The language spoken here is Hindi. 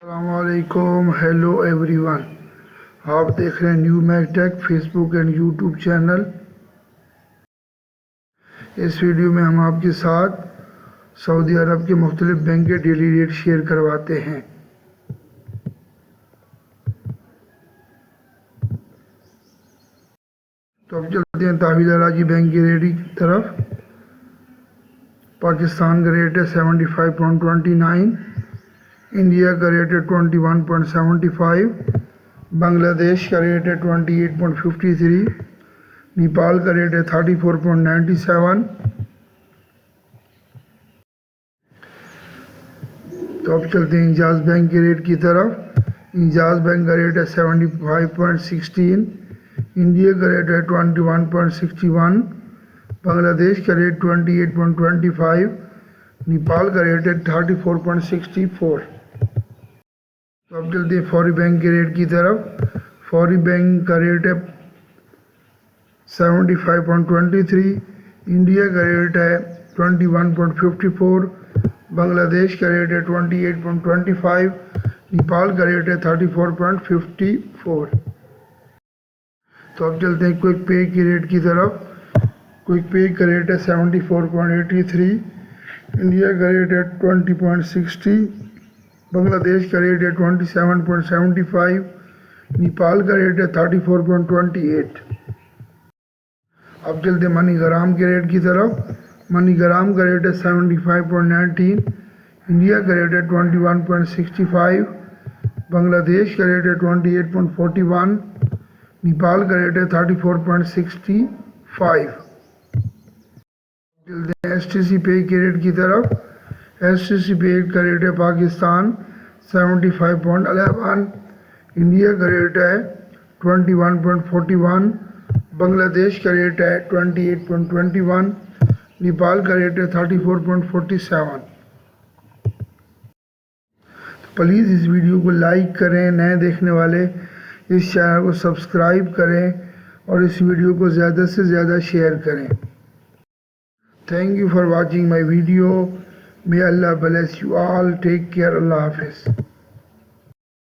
अस्सलामुअलैकुम, हेलो एवरीवन। आप देख रहे हैं new Mac tech Facebook and YouTube channel. इस वीडियो में हम आपके साथ सऊदी अरब के मुख्तलिफ बैंक के डेली रेट शेयर करवाते हैं। तो अब चलते हैं तावीज़ अराजी बैंक के रेट की तरफ। पाकिस्तान का रेट है 75.29, इंडिया का रेट है 21.75, बांग्लादेश का रेट है 28.53, नेपाल का रेट है 34.97। तो अब चलते हैं इंजाज बैंक के रेट की तरफ। इंजाज बैंक का रेट है 75.16, इंडिया का रेट है 21.61, बांग्लादेश का रेट 28.25, नेपाल का रेट है 34.64। तो अब चलते हैं फौरी बैंक के रेट की तरफ। फौरी बैंक का रेट है 75.23, इंडिया का रेट है 21.54, बांग्लादेश का रेट है 28.25, नेपाल का रेट है 34.54। तो अब चलते हैं क्विक पे के रेट की तरफ। क्विक पे का रेट है 74.83, इंडिया का रेट है 20.60, बांग्लादेश का रेट है 27.75, नेपाल का रेट है 34.28। अब चलते हैं मनीग्राम के रेट की तरफ। मनीग्राम का रेट है 75.19, इंडिया का रेट है 21.65, बांग्लादेश का रेट है 28.41, नेपाल का रेट है 34.65। चलते हैं STC पे के रेट की तरफ। STC पे का रेट है पाकिस्तान 75.11, इंडिया का रेट है 21.41, बांग्लादेश का रेट है 28.21, नेपाल का रेट है 34.47। तो प्लीज़ इस वीडियो को लाइक करें, नए देखने वाले इस चैनल को सब्सक्राइब करें और इस वीडियो को ज़्यादा से ज़्यादा शेयर करें। Thank you for watching my video. May Allah bless you all. Take care. Allah हाफिज़।